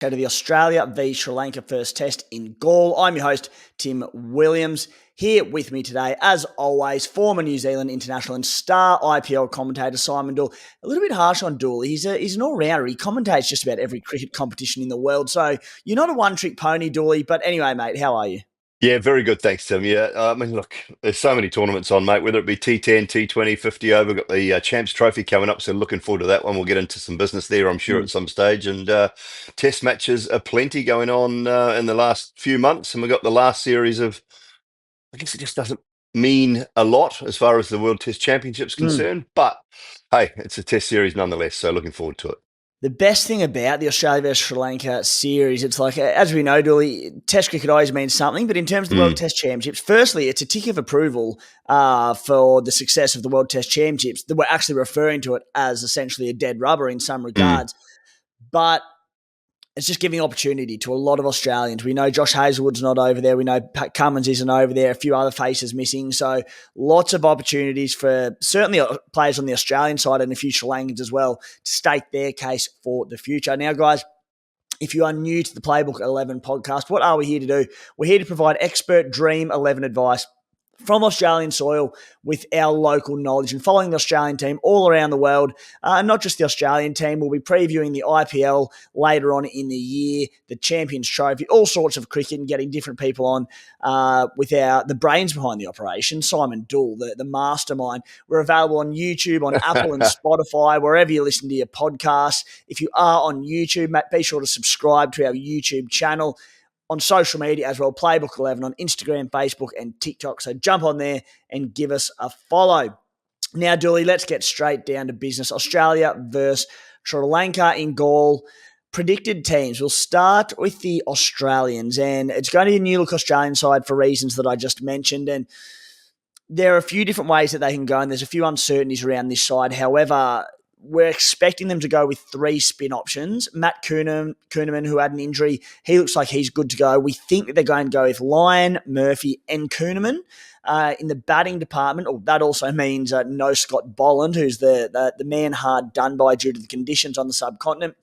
To the Australia v Sri Lanka first test in Galle. I'm your host, Tim Williams. Here with me today, as always, former New Zealand international and star IPL commentator Simon Doull. A little bit harsh on Doull. He's an all-rounder. He commentates just about every cricket competition in the world. So you're not a one-trick pony, Doull. But anyway, mate, how are you? Yeah, very good. Thanks, Tim. Yeah, I mean, look, there's so many tournaments on, mate, whether it be T10, T20, 50 over. Got the Champs Trophy coming up, so looking forward to that one. We'll get into some business there, I'm sure, at some stage. And test matches are plenty going on in the last few months. And we've got the last series of, I guess it just doesn't mean a lot as far as the World Test Championship's concerned. But hey, it's a test series nonetheless, so looking forward to it. The best thing about the Australia versus Sri Lanka series, it's like, as we know, Dooley, Test cricket always means something, but in terms of the World Test Championships, firstly, it's a tick of approval for the success of the World Test Championships. That we're actually referring to it as essentially a dead rubber in some regards. But it's just giving opportunity to a lot of Australians. We know Josh Hazlewood's not over there. We know Pat Cummins isn't over there. A few other faces missing. So lots of opportunities for certainly players on the Australian side and a few Sri Lankans as well to state their case for the future. Now, guys, if you are new to the Playbook 11 podcast, what are we here to do? We're here to provide expert Dream 11 advice from Australian soil with our local knowledge and following the Australian team all around the world. Not just the Australian team. We'll be previewing the IPL later on in the year, the Champions Trophy, all sorts of cricket and getting different people on with the brains behind the operation, Simon Doull, the mastermind. We're available on YouTube, on Apple and Spotify, wherever you listen to your podcasts. If you are on YouTube, be sure to subscribe to our YouTube channel. On social media as well, Playbook 11 on Instagram, Facebook, and TikTok. So jump on there and give us a follow. Now, Dooley, let's get straight down to business. Australia versus Sri Lanka in Galle. Predicted teams. We'll start with the Australians, and it's going to be a new-look Australian side for reasons that I just mentioned. And there are a few different ways that they can go, and there's a few uncertainties around this side. However, we're expecting them to go with 3 spin options. Matt Kuhneman, who had an injury, he looks like he's good to go. We think that they're going to go with Lyon, Murphy, and Kuhneman. In the batting department, that also means no Scott Boland, who's the man hard done by due to the conditions on the subcontinent.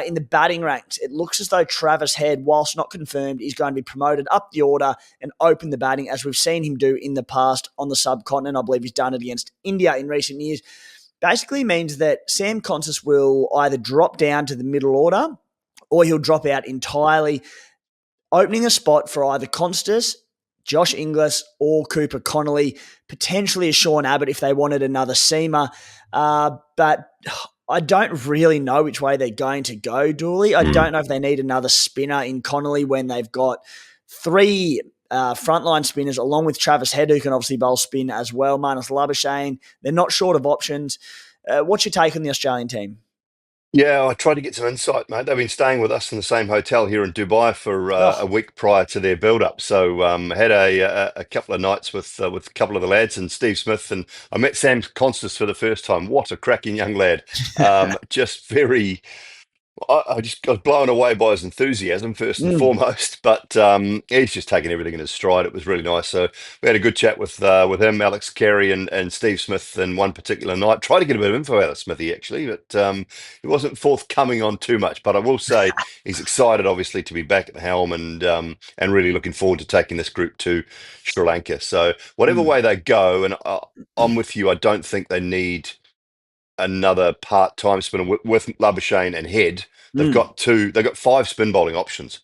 In the batting ranks, it looks as though Travis Head, whilst not confirmed, is going to be promoted up the order and open the batting, as we've seen him do in the past on the subcontinent. I believe he's done it against India in recent years. Basically means that Sam Konstas will either drop down to the middle order or he'll drop out entirely, opening a spot for either Konstas, Josh Inglis, or Cooper Connolly, potentially a Sean Abbott if they wanted another seamer. But I don't really know which way they're going to go, Dooley. I don't know if they need another spinner in Connolly when they've got 3 frontline spinners, along with Travis Head, who can obviously bowl spin as well. Marnus Labuschagne. They're not short of options. What's your take on the Australian team? Yeah, I tried to get some insight, mate. They've been staying with us in the same hotel here in Dubai for a week prior to their build-up. So had a couple of nights with a couple of the lads and Steve Smith, and I met Sam Konstas for the first time. What a cracking young lad! Just very. I was blown away by his enthusiasm first and foremost, but he's just taken everything in his stride. It was really nice. So we had a good chat with him, Alex Carey, and Steve Smith in one particular night. Tried to get a bit of info out of Smithy actually, but he wasn't forthcoming on too much. But I will say he's excited, obviously, to be back at the helm and really looking forward to taking this group to Sri Lanka. So whatever way they go, and I'm with you. I don't think they need another part-time spinner with Labuschagne and Head. They've got 5 spin bowling options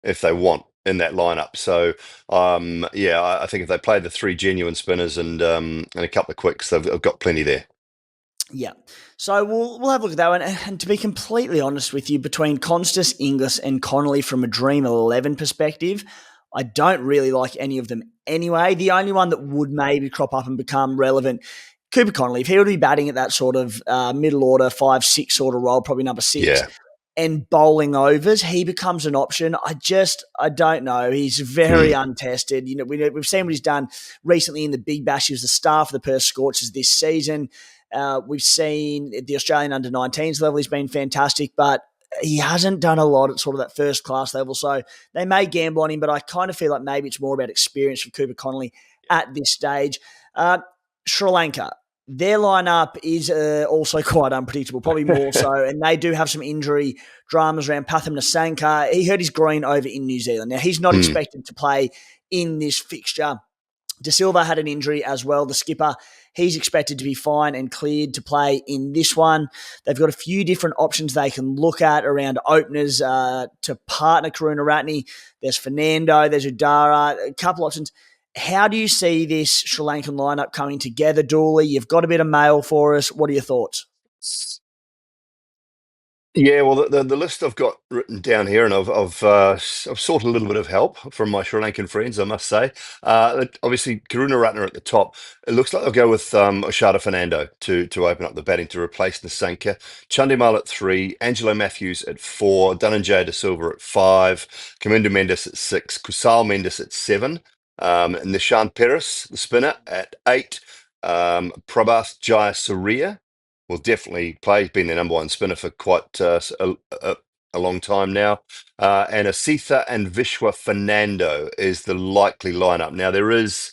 if they want in that lineup. So I think if they play the 3 genuine spinners and a couple of quicks, they've got plenty there. Yeah. So we'll have a look at that one. And to be completely honest with you, between Konstas, Inglis, and Connolly from a Dream 11 perspective, I don't really like any of them anyway. The only one that would maybe crop up and become relevant, Cooper Connolly, if he were to be batting at that sort of middle order, 5-6 sort of role, probably number 6, and bowling overs, he becomes an option. I don't know. He's very untested. You know, we've seen what he's done recently in the Big Bash. He was the star for the Perth Scorchers this season. We've seen at the Australian under-19s level, he's been fantastic, but he hasn't done a lot at sort of that first class level. So they may gamble on him, but I kind of feel like maybe it's more about experience for Cooper Connolly at this stage. Sri Lanka. Their lineup is also quite unpredictable, probably more so, and they do have some injury dramas around Pathum Nissanka. He hurt his groin over in New Zealand. Now, he's not Mm. expected to play in this fixture. De Silva had an injury as well, the skipper. He's expected to be fine and cleared to play in this one. They've got a few different options they can look at around openers to partner Karunaratne. There's Fernando, there's Udara, a couple options. How do you see this Sri Lankan lineup coming together, Dooley? You've got a bit of mail for us. What are your thoughts? Yeah, well, the list I've got written down here, and I've sought a little bit of help from my Sri Lankan friends, I must say. Obviously, Karunaratne at the top. It looks like they'll go with Oshada Fernando to open up the batting to replace Nissanka. Chandimal at 3, Angelo Matthews at 4, Dhananjaya De Silva at 5, Kamindu Mendes at 6, Kusal Mendes at 7, Nishan Peris, the spinner, at 8, Prabath Jayasuriya will definitely play. He's been their number one spinner for quite a long time now. And Asitha and Vishwa Fernando is the likely lineup. Now, there is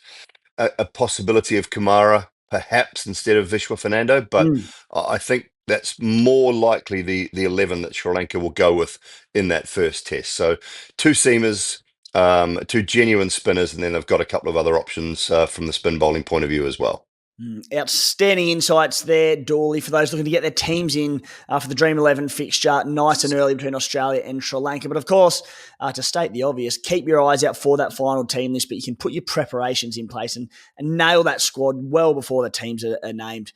a possibility of Kamara perhaps instead of Vishwa Fernando, but Mm. I think that's more likely the 11 that Sri Lanka will go with in that first test. So two seamers, two genuine spinners, and then they've got a couple of other options from the spin bowling point of view as well. Outstanding insights there, Dawley, for those looking to get their teams in for the Dream11 fixture nice and early between Australia and Sri Lanka. But of course, to state the obvious, keep your eyes out for that final team list, but you can put your preparations in place and nail that squad well before the teams are named.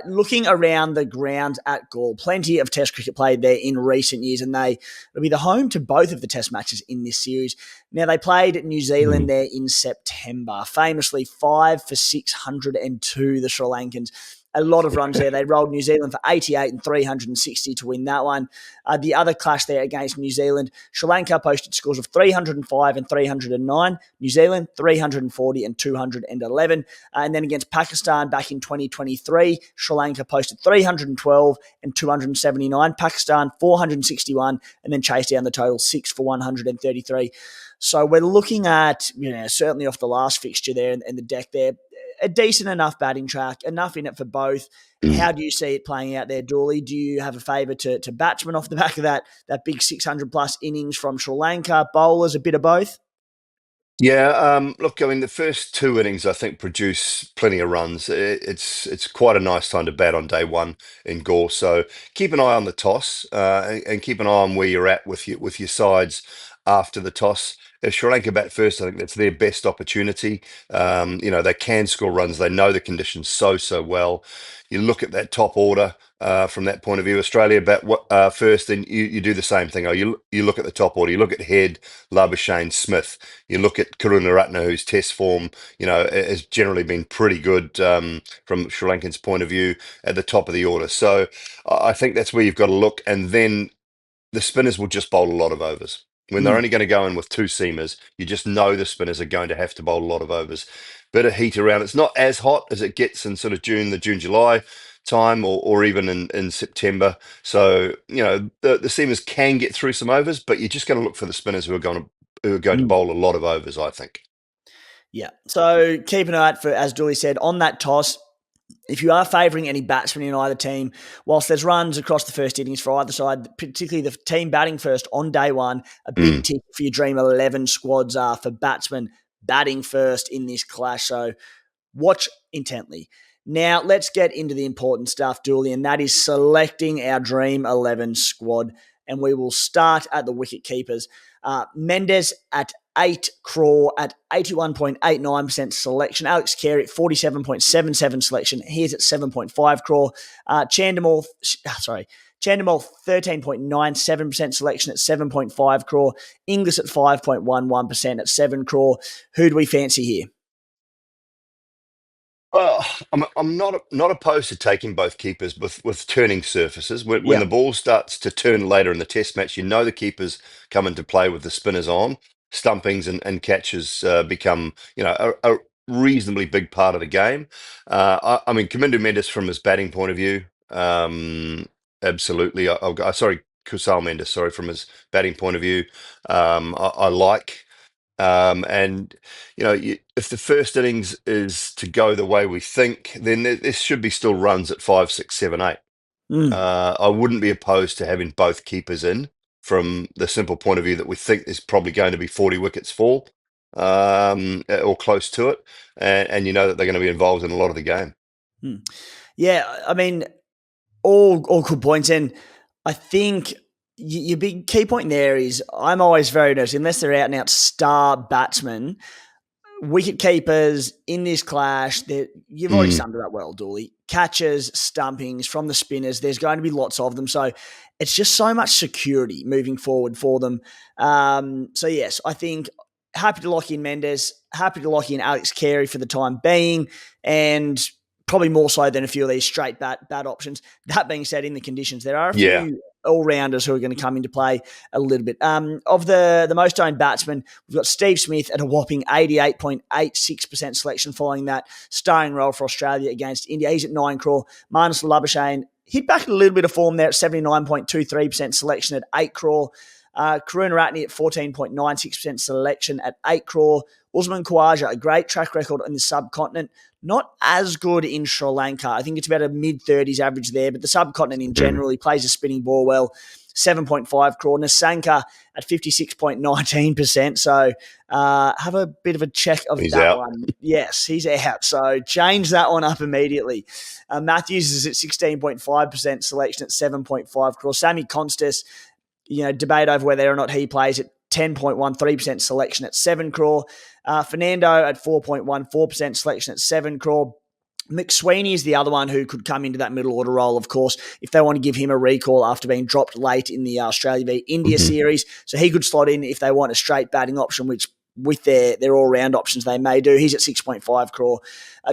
Looking around the grounds at Galle, plenty of Test cricket played there in recent years, and it'll be the home to both of the Test matches in this series. Now, they played New Zealand there in September, famously 5 for 602, the Sri Lankans. A lot of runs there. They rolled New Zealand for 88 and 360 to win that one. The other clash there against New Zealand, Sri Lanka posted scores of 305 and 309. New Zealand, 340 and 211. And then against Pakistan back in 2023, Sri Lanka posted 312 and 279. Pakistan, 461, and then chased down the total 6 for 133. So we're looking at, certainly off the last fixture there and the deck there, a decent enough batting track, enough in it for both. How do you see it playing out there, Dooley? Do you have a favour to batsmen off the back of that big 600 plus innings from Sri Lanka? Bowlers, a bit of both? Yeah, look, I mean, the first two innings, I think, produce plenty of runs. It's quite a nice time to bat on day one in Galle. So keep an eye on the toss and keep an eye on where you're at with your sides after the toss. If Sri Lanka bat first, I think that's their best opportunity. They can score runs. They know the conditions so well. You look at that top order from that point of view. Australia bat first, then you do the same thing. You look at the top order. You look at Head, Labuschagne, Smith. You look at Karunaratne, whose test form, has generally been pretty good from Sri Lankan's point of view at the top of the order. So I think that's where you've got to look. And then the spinners will just bowl a lot of overs. When they're only going to go in with two seamers, you just know the spinners are going to have to bowl a lot of overs. Bit of heat around. It's not as hot as it gets in sort of the June-July time or even in September. So, the seamers can get through some overs, but you're just going to look for the spinners who are going to bowl a lot of overs, I think. Yeah. So keep an eye out for, as Dooley said, on that toss. If you are favouring any batsmen in either team, whilst there's runs across the first innings for either side, particularly the team batting first on day one, a big tick for your Dream11 squads are for batsmen batting first in this clash. So watch intently. Now, let's get into the important stuff, Dooley, and that is selecting our Dream11 squad. And we will start at the wicket keepers. Mendes at 8 crore at 81.89% selection. Alex Carey at 47.77 selection. He's at 7.5 crore. Chandimal 13.97% selection at 7.5 crore. Inglis at 5.11% at 7 crore. Who do we fancy here? Well, I'm not opposed to taking both keepers with turning surfaces. When Yeah. the ball starts to turn later in the test match, the keepers come into play with the spinners on. Stumpings and catches become a reasonably big part of the game. I mean, Kamindu Mendes from his batting point of view, absolutely. Sorry, Kusal Mendes, sorry, from his batting point of view, I like. And if the first innings is to go the way we think, then there should be still runs at 5, 6, 7, 8. I wouldn't be opposed to having both keepers in, from the simple point of view that we think there's probably going to be 40 wickets fall, or close to it, and that they're going to be involved in a lot of the game. Yeah, I mean, all good points, and I think your big key point there is I'm always very nervous, unless they're out and out star batsmen, wicket keepers in this clash. You've already summed it up well, Dooley. Catches, stumpings from the spinners. There's going to be lots of them, so it's just so much security moving forward for them. So yes, I think happy to lock in Mendes, happy to lock in Alex Carey for the time being, and probably more so than a few of these straight bat options. That being said, in the conditions, there are a few all-rounders who are going to come into play a little bit. Of the most owned batsmen, we've got Steve Smith at a whopping 88.86% selection following that starring role for Australia against India. He's at 9 crore. Marnus Labuschagne hit back a little bit of form there at 79.23% selection at 8 crore. Karunaratne at 14.96% selection at 8 crore. Usman Khawaja, a great track record in the subcontinent. Not as good in Sri Lanka. I think it's about a mid-30s average there, but the subcontinent in general, he plays a spinning ball well. 7.5 crore. Nissanka at 56.19%. So have a bit of a check of he's that out. one. Yes, he's out. So change that one up immediately. Matthews is at 16.5% selection at 7.5 crore. Sammy Konstas, debate over whether or not he plays at 10.13% selection at 7 crore. Fernando at 4.14% selection at 7 crore. McSweeney is the other one who could come into that middle order role, of course, if they want to give him a recall after being dropped late in the Australia v India series. So he could slot in if they want a straight batting option, which with their all-round options they may do. He's at 6.5 crore.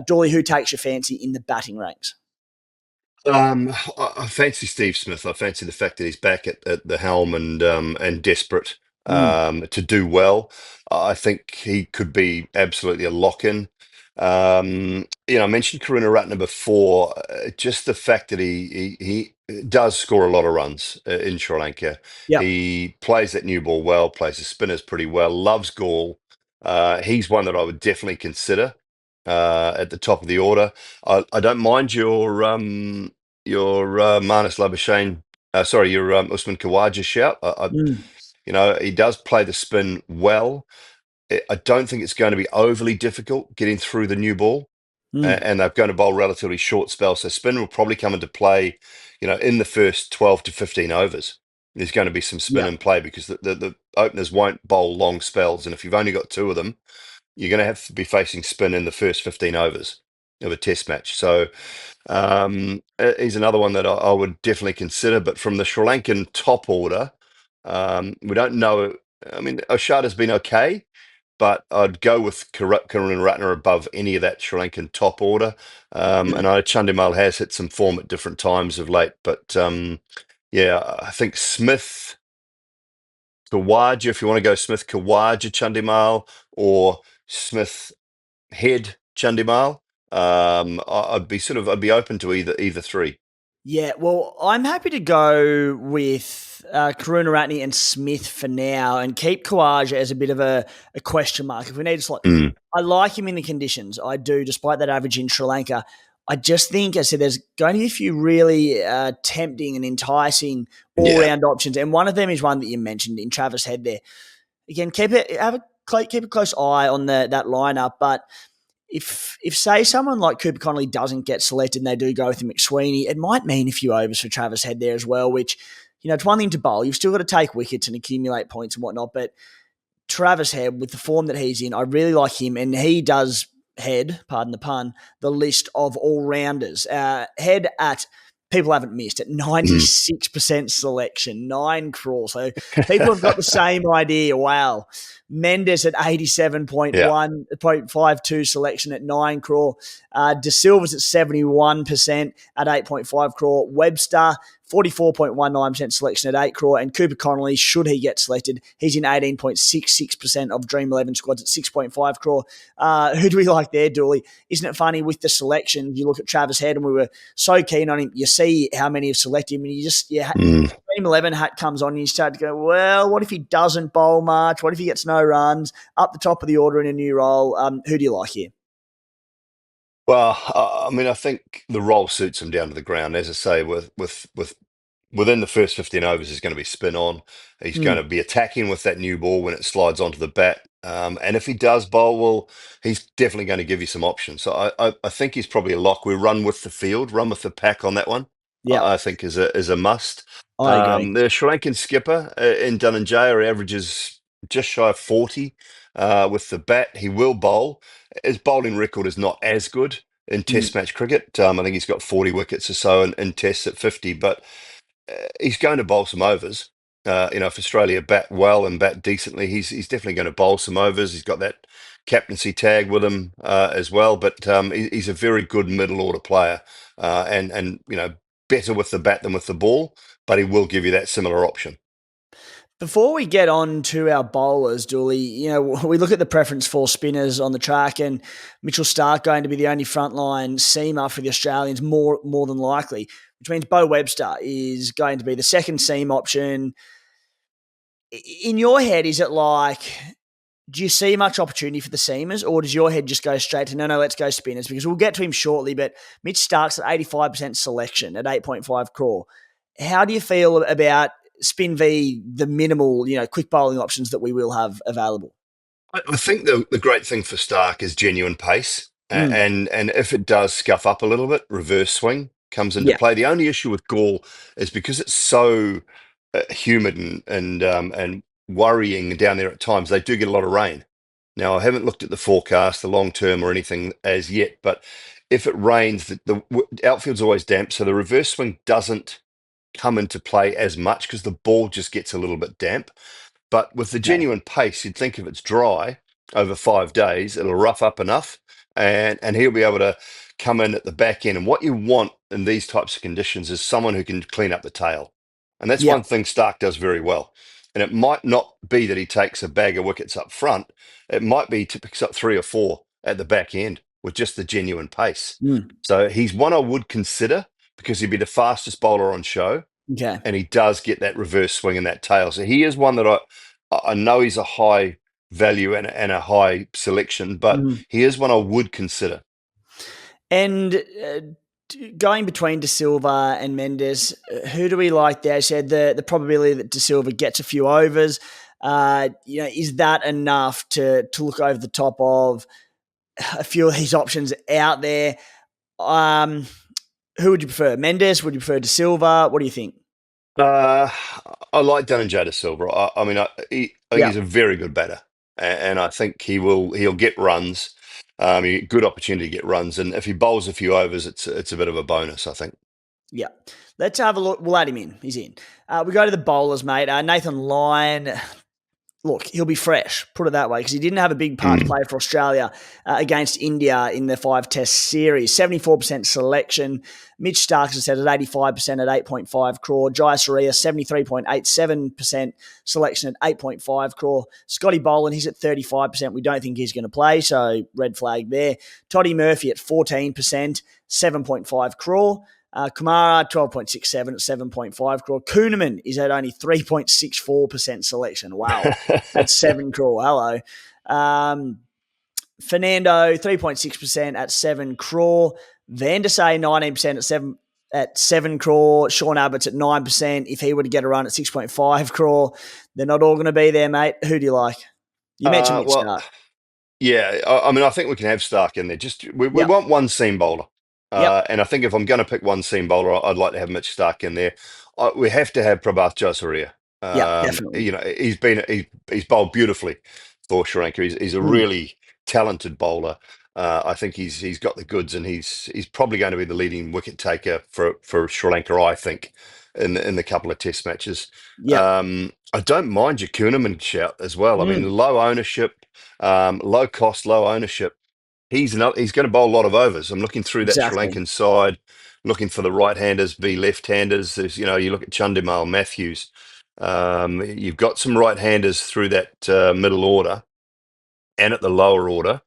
Dooley, who takes your fancy in the batting ranks? I fancy Steve Smith. I fancy the fact that he's back at the helm and desperate to do well. I think he could be absolutely a lock-in. I mentioned Karunaratne before. Just the fact that he does score a lot of runs in Sri Lanka. Yep. He plays that new ball well, plays the spinners pretty well, loves Gaul. He's one that I would definitely consider at the top of the order. I don't mind your Marnus Labuschagne, your Usman Khawaja shout. He does play the spin well. I don't think it's going to be overly difficult getting through the new ball, and they're going to bowl relatively short spells. So spin will probably come into play, in the first 12 to 15 overs. There's going to be some spin in play because the openers won't bowl long spells, and if you've only got 2 of them, you're going to have to be facing spin in the first 15 overs of a test match. So he's another one that I would definitely consider. But from the Sri Lankan top order, we don't know. I mean, Oshada's been okay, but I'd go with Karunaratne above any of that Sri Lankan top order. And I know Chandimal has hit some form at different times of late. But I think Smith, Khawaja, if you want to go Smith, Khawaja, Chandimal, or Smith, Head, Chandimal, I'd be open to either 3. Yeah, well, I'm happy to go with Karunaratne and Smith for now and keep Khawaja as a bit of a question mark. If we need to slot, I like him in the conditions. I do, despite that average in Sri Lanka. I just think, I said, there's going to be a few really tempting and enticing all-round options, and one of them is one that you mentioned in Travis Head there. Again, keep a close eye on that lineup, but if say someone like Cooper Connolly doesn't get selected and they do go with McSweeney, it might mean a few overs for Travis Head there as well, which, it's one thing to bowl. You've still got to take wickets and accumulate points and whatnot, but Travis Head, with the form that he's in, I really like him, and he does head, pardon the pun, the list of all-rounders. Head at, people haven't missed, at 96% selection, 9 crore. So people have got the same idea. Wow. Mendes at 87.52 selection at 9 crore. De Silva's at 71% at 8.5 crore. Webster, 44.19% selection at 8 crore. And Cooper Connolly, should he get selected, he's in 18.66% of Dream11 squads at 6.5 crore. Who do we like there, Dooley? Isn't it funny with the selection? You look at Travis Head, and we were so keen on him. You see how many have selected him, and being Dream11 hat comes on and you start to go, well, what if he doesn't bowl much? What if he gets no runs? Up the top of the order in a new role. Who do you like here? Well, I mean, I think the role suits him down to the ground. As I say, with within the first 15 overs, he's going to be spin on. He's going Mm, to be attacking with that new ball when it slides onto the bat. And if he does bowl, well, he's definitely going to give you some options. So I think he's probably a lock. We run with the field, run with the pack on that one. yeah, I think is a must. I agree. The Sri Lankan skipper in Dunn and Jaya averages just shy of 40 with the bat. He will bowl. His bowling record is not as good in Mm, Test match cricket. I think he's got 40 wickets or so in Tests at 50, but he's going to bowl some overs. If Australia bat well and bat decently, he's definitely going to bowl some overs. He's got that captaincy tag with him as well, but he's a very good middle order player, and better with the bat than with the ball, but he will give you that similar option. Before we get on to our bowlers, Dooley, we look at the preference for spinners on the track, and Mitchell Starc going to be the only frontline seamer for the Australians, more than likely, which means Bo Webster is going to be the second seam option. In your head, is it like, do you see much opportunity for the seamers, or does your head just go straight to no, let's go spinners? Because we'll get to him shortly, but Mitch Starc's at 85% selection at 8.5 crore. How do you feel about spin v the minimal, quick bowling options that we will have available? I think the great thing for Stark is genuine pace, Mm, and if it does scuff up a little bit, reverse swing comes into yeah, play. The only issue with Gaul is because it's so humid and worrying down there at times. They do get a lot of rain. Now, I haven't looked at the forecast, the long term or anything as yet, but if it rains, the outfield's always damp, so the reverse swing doesn't come into play as much because the ball just gets a little bit damp. But with the okay, genuine pace, you'd think if it's dry over 5 days, it'll rough up enough, and he'll be able to come in at the back end. And what you want in these types of conditions is someone who can clean up the tail, and that's yeah, one thing Stark does very well. And it might not be that he takes a bag of wickets up front; it might be to picks up 3 or 4 at the back end with just the genuine pace. mm, So he's one I would consider because he'd be the fastest bowler on show, okay, and he does get that reverse swing and that tail. So he is one that I know he's a high value and a high selection, but mm. he is one I would consider. And going between De Silva and Mendes, who do we like there? I said the probability that De Silva gets a few overs. Is that enough to look over the top of a few of these options out there? Um, who would you prefer? Mendes? Would you prefer De Silva? What do you think? Uh, I like Jada Silva. I think Yeah, he's a very good batter, and I think he'll get runs. Good opportunity to get runs, and if he bowls a few overs, it's a bit of a bonus, I think. yeah. Let's have a look. We'll add him in. He's in. We go to the bowlers, mate. Nathan Lyon. Look, he'll be fresh, put it that way, because he didn't have a big part to Mm. play for Australia against India in the 5 Test series. 74% selection. Mitch Starc, as I said, at 85% at 8.5 crore. Jayasuriya, 73.87% selection at 8.5 crore. Scotty Boland, he's at 35%. We don't think he's going to play, so red flag there. Toddy Murphy at 14%, 7.5 crore. Kumara, 12.67 at 7.5 crore. Kuhneman is at only 3.64% selection. Wow. At 7 crore. Hello. Um, Fernando, 3.6% at 7 crore. Van der Sar, 19% at seven crore. Sean Abbott's at 9%. If he were to get a run at 6.5 crore, they're not all going to be there, mate. Who do you like? You mentioned Mitch Well, Starc. yeah, I mean, I think we can have Stark in there. Just we Yep. want one seam bowler, Yep. and I think if I'm going to pick one seam bowler, I'd like to have Mitch Stark in there. We have to have Prabath Jayasuriya. Yep. Definitely. He's bowled beautifully for Sri Lanka. He's a Mm. really talented bowler. I think he's got the goods, and he's probably going to be the leading wicket taker for Sri Lanka. I think in the couple of Test matches. Yep. I don't mind your Kuhneman shout as well. I Mm. mean, low ownership. Low cost, low ownership. He's going to bowl a lot of overs. I'm looking through that Sri Exactly. Lankan side, looking for the right-handers v left-handers. You look at Chandimal, Matthews. You've got some right-handers through that middle order and at the lower order.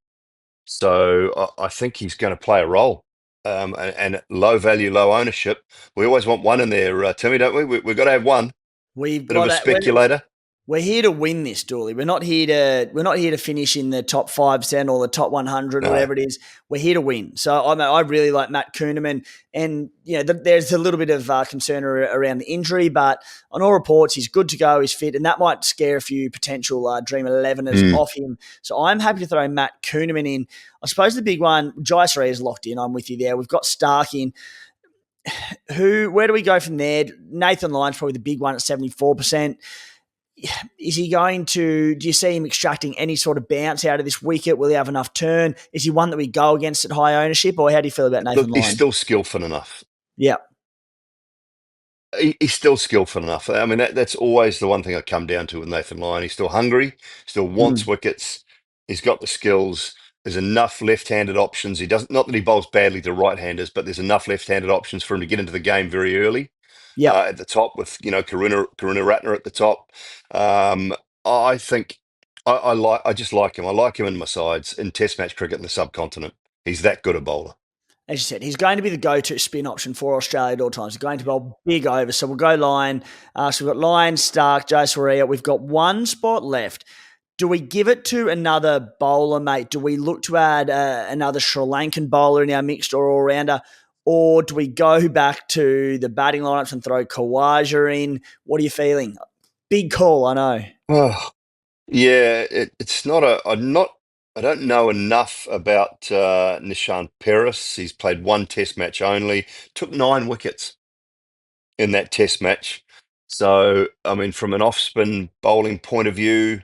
So I think he's going to play a role. And low value, low ownership. We always want one in there, Timmy, don't we? We've got to have one. We've Bit of got a it. speculator. We're here to win this, Dooley. We're not here to finish in the top 5% or the top 100, No. whatever it is. We're here to win. So I really like Matt Kuhneman, and there's a little bit of concern around the injury, but on all reports he's good to go, he's fit, and that might scare a few potential Dream11ers off him. So I'm happy to throw Matt Kuhneman in. I suppose the big one, Jayasuriya is locked in. I'm with you there. We've got Starc in. Where do we go from there? Nathan Lyon's probably the big one at 74%. Is he going to, do you see him extracting any sort of bounce out of this wicket? Will he have enough turn? Is he one that we go against at high ownership, or how do you feel about Nathan Look, he's Lyon? still skillful enough. Yeah. He's still skillful enough. I mean, that's always the one thing I come down to with Nathan Lyon. He's still hungry, still wants wickets. He's got the skills. There's enough left-handed options. He doesn't, not that he bowls badly to right-handers, but there's enough left-handed options for him to get into the game very early. Yeah. At the top with Karuna Ratner at the top. I think I just like him. I like him in my sides in Test match cricket in the subcontinent. He's that good a bowler. As you said, he's going to be the go-to spin option for Australia at all times. He's going to bowl big overs. So we'll go Lyon. So we've got Lyon, Starc, Jayasuriya. We've got one spot left. Do we give it to another bowler, mate? Do we look to add another Sri Lankan bowler in our mixed or all-rounder? Or do we go back to the batting lineups and throw Khawaja in? What are you feeling? Big call, I know. Oh, yeah, it's not a. I don't know enough about Nishan Paris. He's played one Test match only. Took 9 wickets in that Test match. So, I mean, from an off-spin bowling point of view,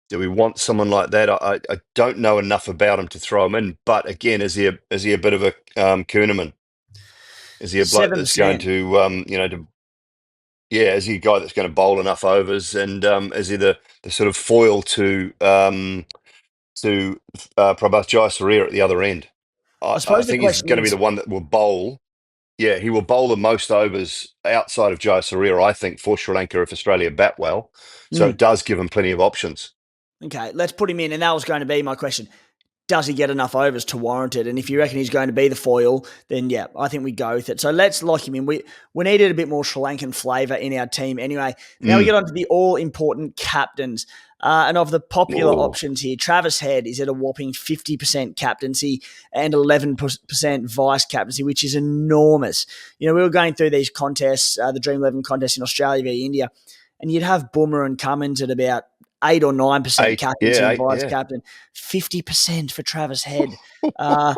do we want someone like that? I don't know enough about him to throw him in. But again, is he a bit of a Kuhneman? Is he a bloke that's going 7%. is he a guy that's going to bowl enough overs? And is he the sort of foil to Prabath Jayasuriya at the other end? I I suppose the think he's question going to be is, the one that will bowl. Yeah, he will bowl the most overs outside of Jayasuriya, I think, for Sri Lanka if Australia bat well. So it does give him plenty of options. okay, let's put him in. And that was going to be my question. Does he get enough overs to warrant it? And if you reckon he's going to be the foil, then yeah, I think we go with it. So let's lock him in. We needed a bit more Sri Lankan flavour in our team anyway. Now we get on to the all-important captains. And of the popular options here, Travis Head is at a whopping 50% captaincy and 11% vice captaincy, which is enormous. We were going through these contests, the Dream11 contest in Australia v India, and you'd have Boomer and Cummins at about 8 or 9% captaincy and vice captain, 50% for Travis Head. I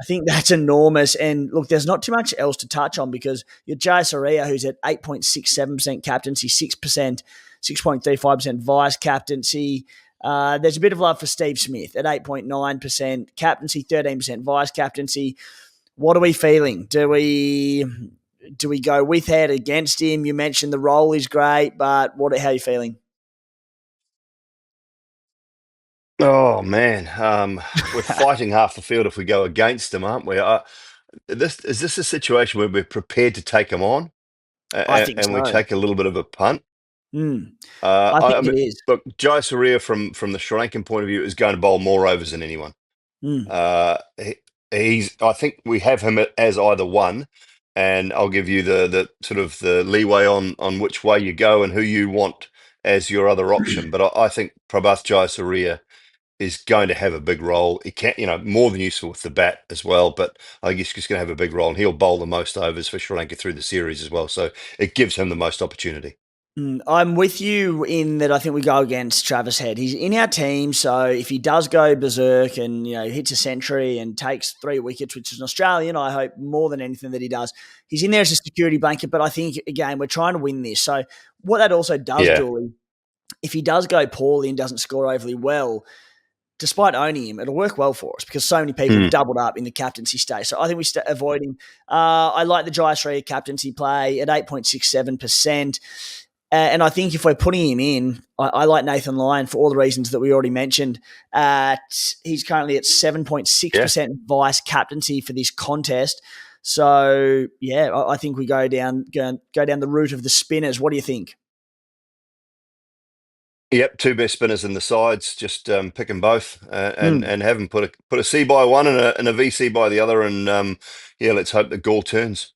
think that's enormous. And look, there's not too much else to touch on because your Jayasuriya, who's at 8.67% captaincy, 6.35% vice captaincy. There's a bit of love for Steve Smith at 8.9% captaincy, 13% vice captaincy. What are we feeling? Do we go with Head against him? You mentioned the role is great, but how are you feeling? Oh man, we're fighting half the field if we go against them, aren't we? Is this a situation where we're prepared to take them on, I think and we so. take a little bit of a punt? I I think mean, it is. look, Jayasuriya from the Sri Lankan point of view is going to bowl more overs than anyone. I think we have him as either one, and I'll give you the sort of the leeway on which way you go and who you want as your other option. But I think Prabath Jayasuriya is going to have a big role. He can, more than useful with the bat as well, but I guess he's going to have a big role, and he'll bowl the most overs for Sri Lanka through the series as well. So it gives him the most opportunity. I'm with you in that I think we go against Travis Head. He's in our team, so if he does go berserk and hits a century and takes 3 wickets, which is an Australian, I hope more than anything that he does, he's in there as a security blanket. But I think, again, we're trying to win this. So what that also does, Dooley, if he does go poorly and doesn't score overly well, despite owning him, it'll work well for us because so many people have doubled up in the captaincy stage. So I think we avoid him. I like the Jayasuriya captaincy play at 8.67%. And I think if we're putting him in, I like Nathan Lyon for all the reasons that we already mentioned. He's currently at 7.6% vice captaincy for this contest. So, yeah, I think we go down the route of the spinners. What do you think? Yep, 2 best spinners in the sides. Just pick them both and have them put a C by one and a VC by the other, and let's hope the Galle turns.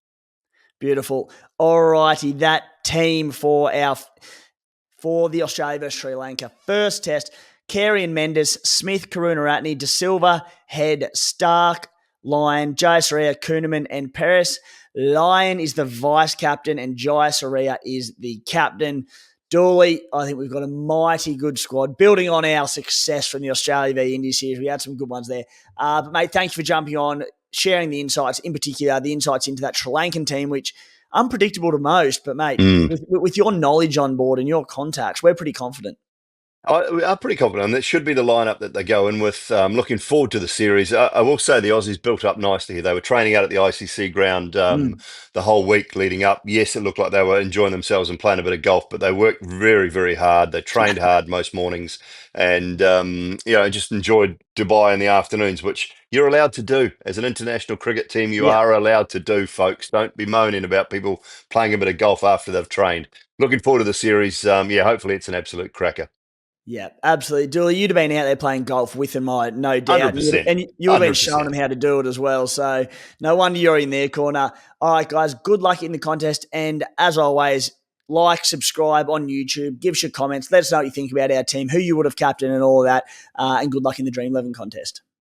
Beautiful. Alrighty, that team for the Australia versus Sri Lanka first test: Carey and Mendes, Smith, Karunaratne, De Silva, Head, Starc, Lyon, Jayasuriya, Kuhneman, and Perez. Lyon is the vice captain, and Jayasuriya is the captain. Dooley, I think we've got a mighty good squad, building on our success from the Australia v India series. We had some good ones there. But mate, thank you for jumping on, sharing the insights, in particular the insights into that Sri Lankan team, which unpredictable to most. But mate, with your knowledge on board and your contacts, we're pretty confident. We are pretty confident. That should be the lineup that they go in with. Looking forward to the series. I will say the Aussies built up nicely here. They were training out at the ICC ground the whole week leading up. Yes, it looked like they were enjoying themselves and playing a bit of golf, but they worked very, very hard. They trained hard most mornings, and just enjoyed Dubai in the afternoons, which you're allowed to do as an international cricket team. You are allowed to do, folks. Don't be moaning about people playing a bit of golf after they've trained. Looking forward to the series. Hopefully it's an absolute cracker. Yeah, absolutely. Dooley, you'd have been out there playing golf with them, no doubt. 100%. And you would have been 100%. showing them how to do it as well. So no wonder you're in their corner. All right, guys, good luck in the contest. And as always, like, subscribe on YouTube, give us your comments. Let us know what you think about our team, who you would have captained and all of that. And good luck in the Dream11 contest.